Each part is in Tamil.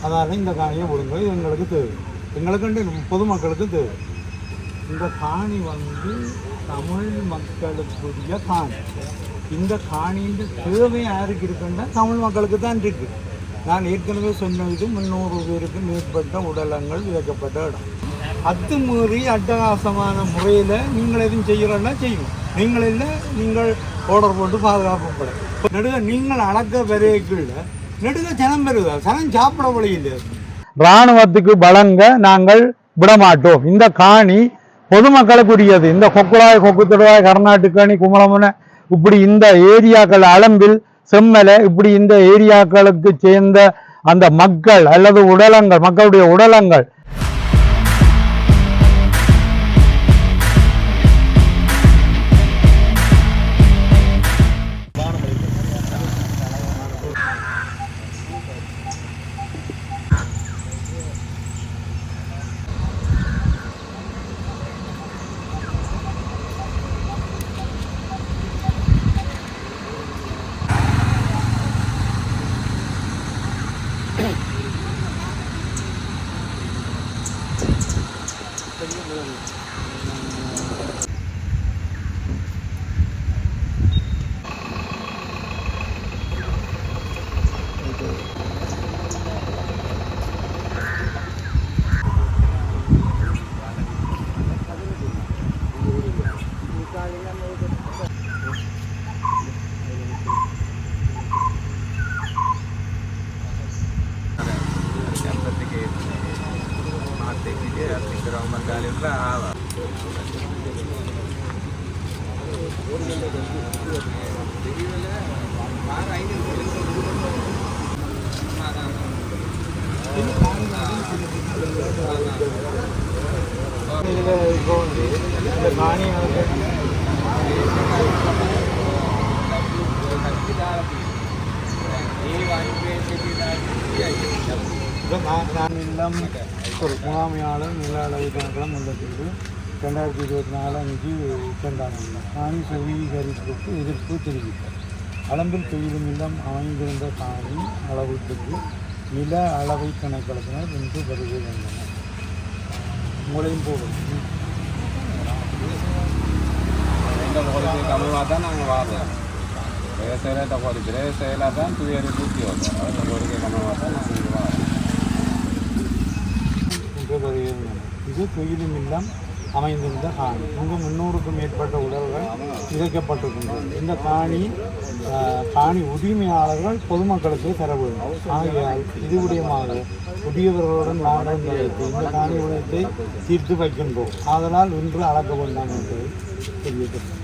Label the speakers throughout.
Speaker 1: அதனால் இந்த காணியை கொடுங்க, இது எங்களுக்கு தேவை, எங்களுக்கு பொதுமக்களுக்கு தேவை. இந்த காணி தமிழ் மக்களுக்குரிய காணி. இந்த காணியின் தேவை யாருக்கு இருக்குன்னா தமிழ் மக்களுக்கு தான் இருக்கு. நான் ஏற்கனவே சொன்னது 300 பேருக்கு மேற்பட்ட உடலங்கள் விதைக்கப்பட்ட இடம். அத்துமீறி அட்டகாசமான முறையில் நீங்கள் எதுவும் செய்கிறோன்னா செய்யும். நீங்கள் இல்லை, நீங்கள் ஆர்டர் போட்டு பாதுகாப்பு பட நடுக நீங்கள் அளக்க விரைக்குள்ள நடுக ஜனம் பெறுதா, ஜனம் சாப்பிட வழி இல்லை. இராணுவத்துக்கு வழங்க நாங்கள் விடமாட்டோம். இந்த காணி பொதுமக்களுக்குரியது. இந்த கொக்குழாய், கொக்குத்தொடுவாய், கர்நாடகணி, குமளமுனை, இப்படி இந்த ஏரியாக்கள், அளம்பில், செம்மலை, இப்படி இந்த ஏரியாக்களுக்கு சேர்ந்த அந்த மக்கள் அல்லது உடலங்கள், மக்களுடைய உடலங்கள் ஒரு முகாமையாளர் நில அளவு கணக்கெல்லாம் முன்னெடுத்து 2024 அன்றைக்கி சென்றாங்க. காணி சுவீகரிப்புக்கு எதிர்ப்பு தெரிவித்தார். அளம்பில் பெய்யும் இல்லம் அமைந்திருந்த காணி அளவீட்டுக்கு நில அளவை கணக்கெடுப்பினர் இன்று வருகை வந்தனர். மூளையும் போடும்
Speaker 2: கம்மியாக தான் நாங்கள் வாரோம். பிரேசையில் ஒரு பிரேசையில் தான் துயரி பூர்த்தி வரும். அதில் ஒரு கம்மியாக தான் நாங்கள் வாரோம்.
Speaker 1: இது துயிலும் இல்லம் அமைந்திருந்த காணி. இங்கு 300க்கும் மேற்பட்ட உடல்கள் விதைக்கப்பட்டிருக்கின்றன. இந்த காணி உரிமையாளர்கள் பொதுமக்களுக்கு தர வேண்டும். ஆகையால் இது விடயமாக புதியவர்களுடன் நாங்கள் நிலைத்து இந்த காணி உடையத்தை தீர்த்து வைக்கின்றோம். அதனால் இன்று அளக்க வேண்டாம் என்பதை தெரிவிக்கின்றோம்.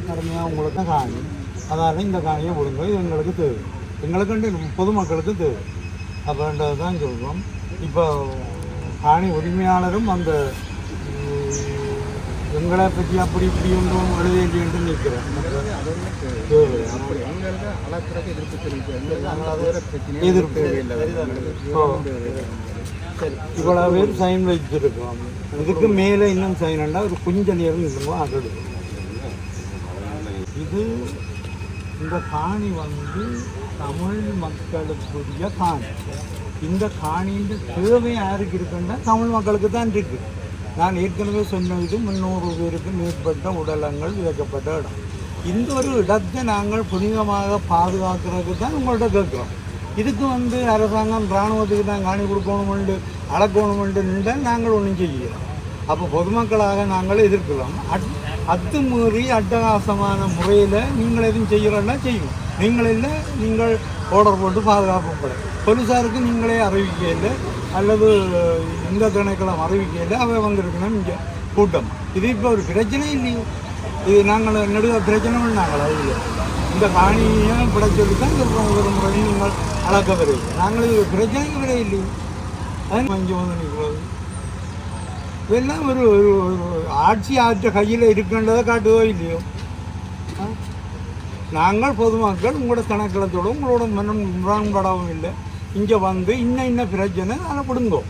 Speaker 1: கடுமையாக உங்களுக்கு காணி, அதனால் இந்த காணியை கொடுங்க, இது எங்களுக்கு தேவை, எங்களுக்கு பொதுமக்களுக்கு தேவை அப்படின்றது தான் சொல்கிறோம். இப்போ காணி உரிமையாளரும் அந்த எங்களை பற்றி அப்படி இப்படி ஒன்றும் எழுதி என்று நிற்கிறேன். எதிர்ப்பு இவ்வளோ பேர் சைன் வச்சுருக்கோம். இதுக்கு மேலே இன்னும் சைன்ண்டா ஒரு கொஞ்சம் நேரம் இருந்தோம் அது. இது இந்த காணி தமிழ் மக்களுக்குரிய காணி. இந்த காணியின் தேவை யாருக்கு இருக்குன்னா தமிழ் மக்களுக்கு தான் இருக்கு. நான் ஏற்கனவே சொன்னது 300 பேருக்கு மேற்பட்ட உடலங்கள் விதைக்கப்பட்ட இடம். இந்த ஒரு இடத்தை நாங்கள் புனிதமாக பாதுகாக்கிறதுக்கு தான் உங்கள்கிட்ட கேட்குறோம். இதுக்கு அரசாங்கம் இராணுவத்துக்கு தான் காணி கொடுக்கணுமெண்டு அளக்கணுமெண்டு நின்றால் நாங்கள் ஒன்றும் செய்கிறோம். அப்போ பொதுமக்களாக நாங்கள் எதிர்க்கிறோம். அத்துமீறி அட்டகாசமான முறையில் நீங்கள் எதுவும் செய்கிறோன்னா செய்யும். நீங்கள் இல்லை, நீங்கள் ஆர்டர் போட்டு பாதுகாப்பு பட போலீஸாருக்கு நீங்களே அறிவிக்கையில் அல்லது இந்த திணைக்களம் அறிவிக்கையில் அவை வந்திருக்கணும். இங்கே கூட்டம் இது இப்போ ஒரு பிரச்சனை இல்லையோ, இது நாங்கள் நடுவ பிரச்சனை நாங்கள் அதில் இந்த காணியை படைச்சது தான் ஒரு முறை நீங்கள் அளக்க வருவீங்க. நாங்கள் இது பிரச்சனைக்கு வர இல்லையோ, அது இங்கே நிற்கிறது இதெல்லாம் ஒரு ஆட்சி ஆற்ற கையில் இருக்கின்றதை காட்டுதோ இல்லையோ. நாங்கள் பொதுமக்கள் உங்களோட கணக்கிலத்தோடு உங்களோட முரண்படவும் இல்லை. இங்கே இன்ன பிரச்சனை அதை விடுங்கோ,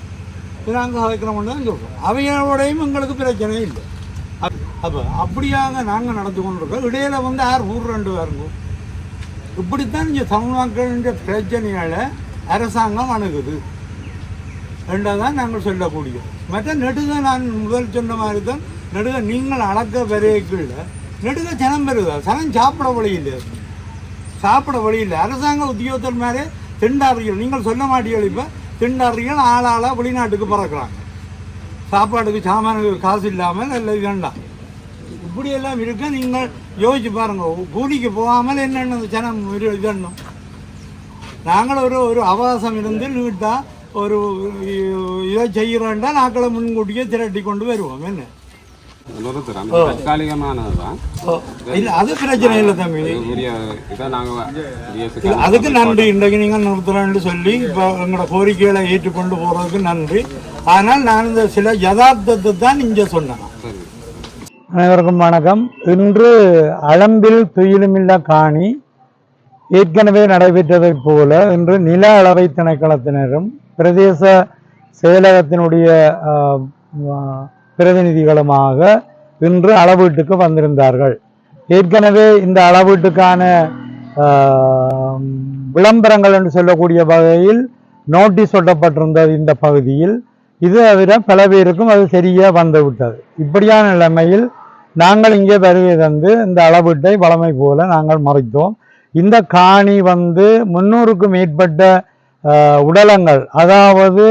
Speaker 1: நாங்கள் அழைக்கிறோம்னு தான் சொல்கிறோம். அவையோடையும் எங்களுக்கு பிரச்சனை இல்லை. அப்போ அப்படியாக நாங்கள் நடந்து கொண்டிருக்கோம். இடையில வந்து யார் ரெண்டு பேருங்க இப்படித்தான் இங்கே தமிழ் மக்களின் பிரச்சனைகளை அரசாங்கம் அணுகுது என்றதான் நாங்கள் சொல்லக்கூடியது. மற்ற நெடுக நான் முதல் சொன்ன மாதிரி தான் நெடுக நீங்கள் அளக்க விரைக்குள்ள நெடுக ஜனம் பெறுதா, ஜனம் சாப்பிட வழி இல்லை. அரசாங்க உத்தியோகத்தர் மேலே திண்டாடுறீர்கள். நீங்கள் சொல்ல மாட்டீர்கள். இப்போ திண்டாடுறீர்கள் ஆளாக வெளிநாட்டுக்கு பறக்கிறாங்க. சாப்பாட்டுக்கு சாமானுக்கு காசு இல்லாமல் இல்லை வேண்டாம். இப்படியெல்லாம் இருக்க நீங்கள் யோசிச்சு பாருங்க. கூலிக்கு போகாமல் என்னென்ன ஜனம் இதண்ணும். நாங்கள் ஒரு அவகாசம் இருந்து நீட்டா ஒரு இதை செய்கிறோண்டா நாக்களை முன்கூட்டியே திரட்டி கொண்டு வருவோம். என்ன
Speaker 2: தற்காலிகமானதுதான்,
Speaker 1: அது பிரச்சனை இல்லை தம்பி. அதுக்கு நன்றி. இன்றைக்கு நீங்கள் நிறுத்துறேன்னு சொல்லி இப்போ எங்களோட கோரிக்கைகளை ஏற்றுக்கொண்டு போகிறதுக்கு நன்றி. ஆனால் நான் இந்த சில யதார்த்தத்தை தான் இங்கே சொன்னேன். அனைவருக்கும் வணக்கம். இன்று அளம்பில் துயிலுமில்லா காணி ஏற்கனவே நடைபெற்றதைப் போல இன்று நில அளவை திணைக்களத்தினரும் பிரதேச செயலகத்தினுடைய பிரதிநிதிகளுமாக இன்று அளவீட்டுக்கு வந்திருந்தார்கள். ஏற்கனவே இந்த அளவீட்டுக்கான விளம்பரங்கள் என்று சொல்லக்கூடிய வகையில் நோட்டீஸ் ஒட்டப்பட்டிருந்தது இந்த பகுதியில். இது தவிர பல பேருக்கும் அது சரியாக வந்துவிட்டது. இப்படியான நிலைமையில் நாங்கள் இங்கே வருகை தந்து இந்த அளவீட்டை வழமை போல நாங்கள் மறைத்தோம். இந்த காணி 300க்கும் மேற்பட்ட உடலங்கள், அதாவது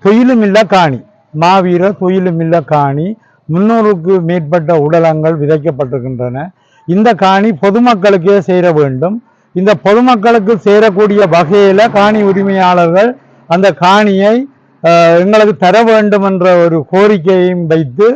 Speaker 1: தொயிலுமில்ல காணி, மாவீர தொயிலுமில்ல காணி 300க்கு மேற்பட்ட உடலங்கள் விதைக்கப்பட்டிருக்கின்றன. இந்த காணி பொதுமக்களுக்கே சேர வேண்டும். இந்த பொதுமக்களுக்கு சேரக்கூடிய வகையில் காணி உரிமையாளர்கள் அந்த காணியை எங்களுக்கு தர வேண்டும் என்ற ஒரு கோரிக்கையையும் வைத்து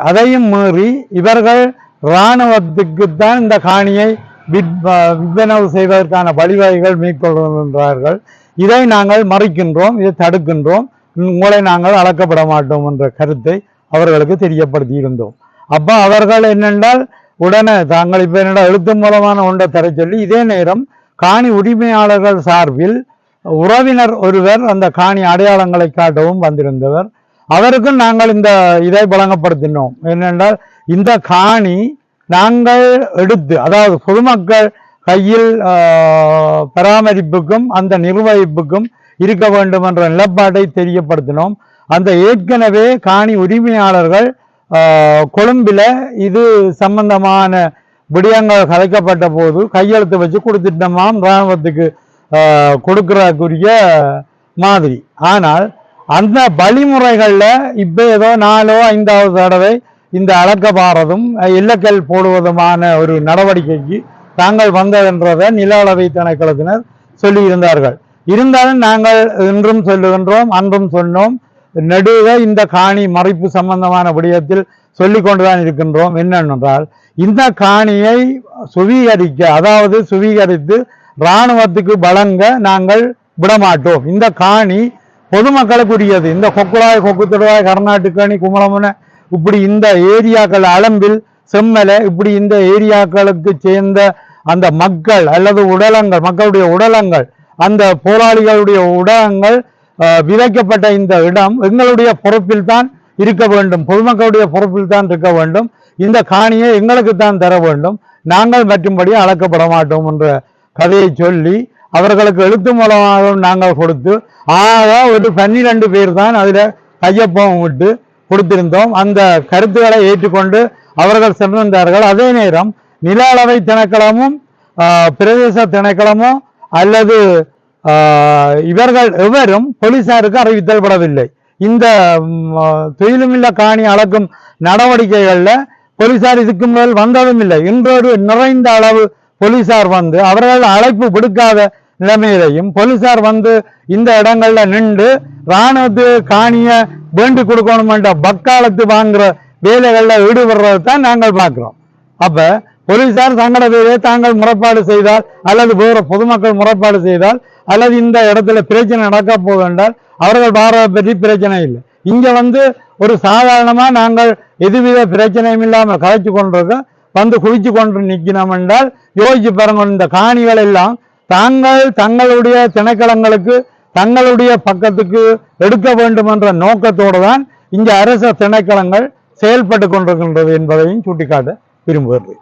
Speaker 1: அதையும் மீறி இவர்கள் இராணுவத்துக்குத்தான் இந்த காணியை விற்பனவு செய்வதற்கான வழிவகைகள் மேற்கொள்கின்றார்கள். இதை நாங்கள் மறைக்கின்றோம், இதை தடுக்கின்றோம், உங்களை நாங்கள் அளக்கப்பட மாட்டோம் என்ற கருத்தை அவர்களுக்கு தெரியப்படுத்தி இருந்தோம். அப்போ அவர்கள் என்னென்றால் உடனே தாங்கள் இப்போ என்னடா எழுத்து மூலமான ஒன்றை தர சொல்லி, இதே நேரம் காணி உரிமையாளர்கள் சார்பில் உறவினர் ஒருவர் அந்த காணி அடையாளங்களை காட்டவும் வந்திருந்தவர். அவருக்கும் நாங்கள் இந்த இதை வழங்கப்படுத்தினோம். என்னென்றால் இந்த காணி நாங்கள் எடுத்து, அதாவது பொதுமக்கள் கையில் பராமரிப்புக்கும் அந்த நிர்வகிப்புக்கும் இருக்க வேண்டும் என்ற நிலப்பாட்டை தெரியப்படுத்தினோம். அந்த ஏற்கனவே காணி உரிமையாளர்கள் கொழும்பில் இது சம்பந்தமான விடயங்கள் கலைக்கப்பட்ட போது கையெழுத்து வச்சு கொடுத்துட்டோமாம் இராணுவத்துக்கு கொடுக்கறக்குரிய மாதிரி. ஆனால் அந்த வழிமுறைகளில் இப்போ ஏதோ 4 or 5வது தடவை இந்த அளக்கப்பாறதும் எல்லக்கல் போடுவதுமான ஒரு நடவடிக்கைக்கு தாங்கள் வந்ததென்றதை நில அளவை திணைக்களத்தினர் சொல்லியிருந்தார்கள். இருந்தாலும் நாங்கள் இன்றும் சொல்லுகின்றோம், அன்றும் சொன்னோம், நடுவ இந்த காணி மறைப்பு சம்பந்தமான விடயத்தில் சொல்லிக் கொண்டுதான் இருக்கின்றோம். என்னென்றால் இந்த காணியை சுவீகரிக்க, அதாவது சுவீகரித்து இராணுவத்துக்கு வழங்க நாங்கள் விடமாட்டோம். இந்த காணி பொதுமக்களுக்குரியது. இந்த கொக்குளாய், கொக்குத்தொடுவாய், கர்நாட்டுக்கணி, குமரமுனை, இப்படி இந்த ஏரியாக்கள், அளம்பில், செம்மலை, இப்படி இந்த ஏரியாக்களுக்கு சேர்ந்த அந்த மக்கள் அல்லது உடலங்கள், மக்களுடைய உடலங்கள், அந்த போராளிகளுடைய உடலங்கள் விதைக்கப்பட்ட இந்த இடம் எங்களுடைய பொறுப்பில் தான் இருக்க வேண்டும், பொதுமக்களுடைய பொறுப்பில் தான் இருக்க வேண்டும். இந்த காணியை எங்களுக்கு தான் தர வேண்டும், நாங்கள் மற்றும்படி அளக்கப்பட மாட்டோம் என்ற கதையை சொல்லி அவர்களுக்கு எழுத்து மூலமாக நாங்கள் கொடுத்து ஒரு 12 பேர் தான் அதில் கையொப்பம் விட்டு கொடுத்திருந்தோம். அந்த கருத்துக்களை ஏற்றுக்கொண்டு அவர்கள் சென்றிருந்தார்கள். அதே நேரம் நில அளவை திணைக்களமும் பிரதேச திணைக்களமோ அல்லது இவர்கள் எவரும் போலீசாருக்கு அறிவித்தல் படவில்லை. இந்த தொழிலுமில்ல காணி அளக்கும் நடவடிக்கைகளில் போலீசார் இதுக்கு முதல் வந்ததும் இல்லை. இன்றொரு நிறைந்த அளவு போலீசார் வந்து அவர்கள் அழைப்பு விடுக்காத நிலைமையிலையும் போலீசார் வந்து இந்த இடங்கள்ல நின்று இராணுவத்து காணியை வேண்டி கொடுக்கணும் என்ற வக்காலத்து வாங்குற வேலைகளில் ஈடுபடுறது தான் நாங்கள் பார்க்கிறோம். அப்ப போலீசார் தங்களோட வேலையை தாங்கள் முறைப்பாடு செய்தால் அல்லது வேற பொதுமக்கள் முறைப்பாடு செய்தால் அல்லது இந்த இடத்துல பிரச்சனை நடக்க போவென்றால் அவர்கள் பாரத பற்றி பிரச்சனை இல்லை. இங்க வந்து ஒரு சாதாரணமா நாங்கள் எதுவித பிரச்சனையும் இல்லாமல் கலைச்சு கொண்டிருக்க வந்து குவிச்சு கொண்டு நிற்கணும் என்றால் யோசிச்சு பாருங்க. இந்த காணிகள் எல்லாம் தங்களுடைய திணைக்களங்களுக்கு தங்களுடைய பக்கத்துக்கு எடுக்க வேண்டும் என்ற நோக்கத்தோடு தான் இங்கே அரச திணைக்களங்கள் செயல்பட்டு கொண்டிருக்கின்றது என்பதையும் சுட்டிக்காட்ட விரும்புகிறேன்.